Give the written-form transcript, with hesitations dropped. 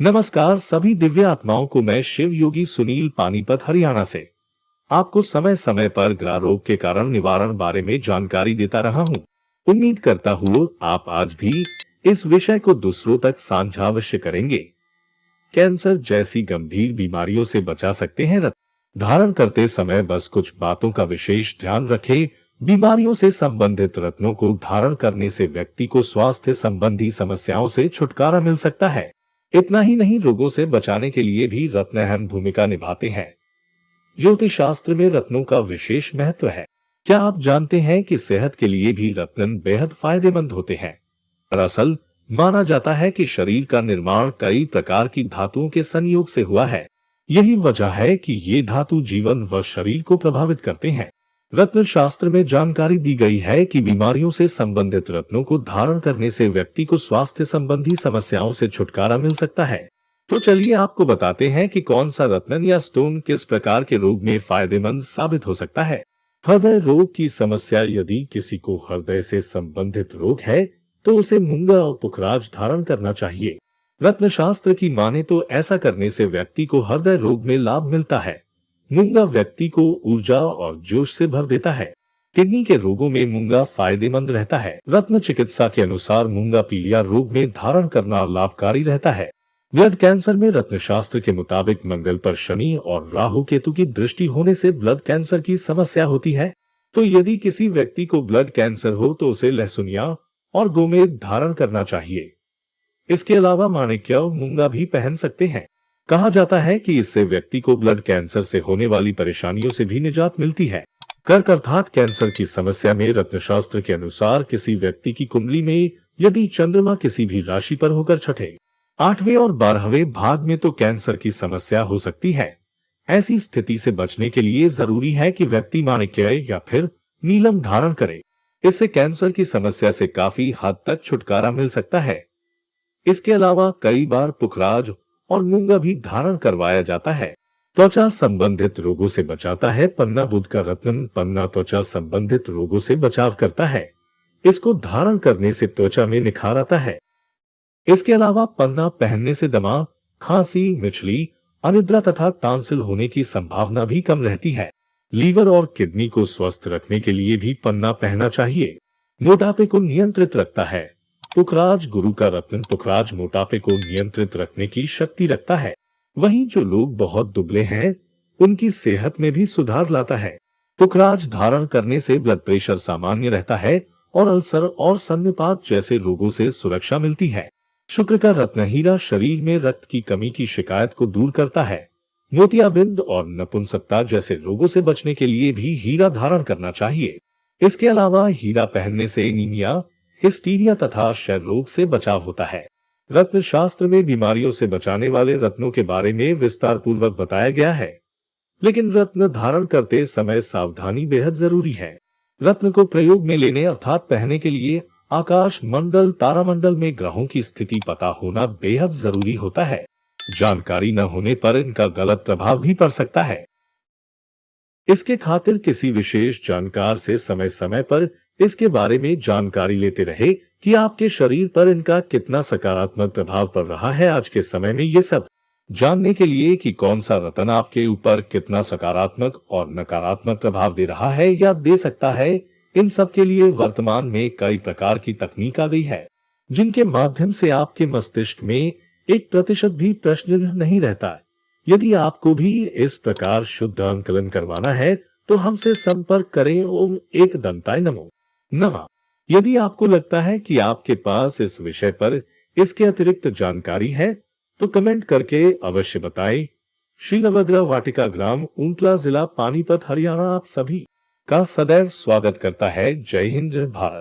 नमस्कार सभी दिव्य आत्माओं को। मैं शिव योगी सुनील पानीपत हरियाणा से आपको समय समय पर ग्रह रोग के कारण निवारण बारे में जानकारी देता रहा हूं। उम्मीद करता हूं आप आज भी इस विषय को दूसरों तक साझा अवश्य करेंगे। कैंसर जैसी गंभीर बीमारियों से बचा सकते हैं रत्न धारण करते समय। बस कुछ बातों का विशेष ध्यान रखें। बीमारियों से संबंधित रत्नों को धारण करने से व्यक्ति को स्वास्थ्य संबंधी समस्याओं से छुटकारा मिल सकता है। इतना ही नहीं, रोगों से बचाने के लिए भी रत्न अहम भूमिका निभाते हैं। ज्योतिष शास्त्र में रत्नों का विशेष महत्व है। क्या आप जानते हैं कि सेहत के लिए भी रत्न बेहद फायदेमंद होते हैं? दरअसल माना जाता है कि शरीर का निर्माण कई प्रकार की धातुओं के संयोग से हुआ है। यही वजह है कि ये धातु जीवन व शरीर को प्रभावित करते हैं। रत्न शास्त्र में जानकारी दी गई है कि बीमारियों से संबंधित रत्नों को धारण करने से व्यक्ति को स्वास्थ्य संबंधी समस्याओं से छुटकारा मिल सकता है। तो चलिए आपको बताते हैं कि कौन सा रत्न या स्टोन किस प्रकार के रोग में फायदेमंद साबित हो सकता है। हृदय रोग की समस्या। यदि किसी को हृदय से संबंधित रोग है तो उसे मूंगा और पुखराज धारण करना चाहिए। रत्न शास्त्र की माने तो ऐसा करने से व्यक्ति को हृदय रोग में लाभ मिलता है। मूंगा व्यक्ति को ऊर्जा और जोश से भर देता है। किडनी के रोगों में मूंगा फायदेमंद रहता है। रत्न चिकित्सा के अनुसार मूंगा पीलिया रोग में धारण करना लाभकारी रहता है। ब्लड कैंसर में रत्न शास्त्र के मुताबिक मंगल पर शनि और राहु केतु की दृष्टि होने से ब्लड कैंसर की समस्या होती है। तो यदि किसी व्यक्ति को ब्लड कैंसर हो तो उसे लहसुनिया और गोमेद धारण करना चाहिए। इसके अलावा माणिक्य और मूंगा भी पहन सकते हैं। कहा जाता है कि इससे व्यक्ति को ब्लड कैंसर से होने वाली परेशानियों से भी निजात मिलती है। कर्क अर्थात कैंसर की समस्या में रत्न शास्त्र के अनुसार किसी व्यक्ति की कुंडली में यदि चंद्रमा किसी भी राशि पर होकर छठे, 8वें और 12वें भाग में तो कैंसर की समस्या हो सकती है। ऐसी स्थिति से बचने के लिए जरूरी है कि व्यक्ति माणिक्य या फिर नीलम धारण करे। इससे कैंसर की समस्या से काफी हद तक छुटकारा मिल सकता है। इसके अलावा कई बार पुखराज और मूंगा भी धारण करवाया जाता है। त्वचा संबंधित रोगों से बचाता है। पन्ना बुध का रत्न पन्ना त्वचा संबंधित रोगों से बचाव करता है। इसको धारण करने से त्वचा में निखार आता है। इसके अलावा पन्ना पहनने से दमा, खांसी, मिचली, अनिद्रा तथा टांसिल होने की संभावना भी कम रहती है। लीवर और किडनी को स्वस्थ रखने के लिए भी पन्ना पहनना चाहिए। मोटापे को नियंत्रित रखता है। पुखराज गुरु का रत्न पुखराज मोटापे को नियंत्रित रखने की शक्ति रखता है। वहीं जो लोग बहुत दुबले हैं उनकी सेहत में भी सुधार लाता है। पुखराज धारण करने से ब्लड प्रेशर सामान्य रहता है और अल्सर और सन्निपात जैसे रोगों से सुरक्षा मिलती है। शुक्र का रत्न हीरा शरीर में रक्त की कमी की शिकायत को दूर करता है। मोतियाबिंद और नपुंसकता जैसे रोगों से बचने के लिए भी हीरा धारण करना चाहिए। इसके अलावा हीरा पहनने से एनीमिया, हिस्टीरिया तथा क्षय रोग से बचाव होता है। रत्न शास्त्र में बीमारियों से बचाने वाले रत्नों के बारे में विस्तार पूर्वक बताया गया है, लेकिन रत्न धारण करते समय सावधानी बेहद जरूरी है। रत्न को प्रयोग में लेने अर्थात पहनने के लिए आकाश मंडल तारामंडल में ग्रहों की स्थिति पता होना बेहद जरूरी होता है। जानकारी न होने पर इनका गलत प्रभाव भी पड़ सकता है। इसके खातिर किसी विशेष जानकार से समय समय पर इसके बारे में जानकारी लेते रहे कि आपके शरीर पर इनका कितना सकारात्मक प्रभाव पड़ रहा है। आज के समय में ये सब जानने के लिए कि कौन सा रत्न आपके ऊपर कितना सकारात्मक और नकारात्मक प्रभाव दे रहा है या दे सकता है, इन सब के लिए वर्तमान में कई प्रकार की तकनीक आ गई है, जिनके माध्यम से आपके मस्तिष्क में 1% भी प्रश्न नहीं रहता। यदि आपको भी इस प्रकार शुद्ध आंकलन करवाना है तो हमसे संपर्क करें। ओम एक दंताय नमो नमः। यदि आपको लगता है कि आपके पास इस विषय पर इसके अतिरिक्त जानकारी है तो कमेंट करके अवश्य बताएं। श्रीलभद्रा वाटिका ग्राम ऊंटला जिला पानीपत हरियाणा आप सभी का सदैव स्वागत करता है। जय हिंद जय भारत।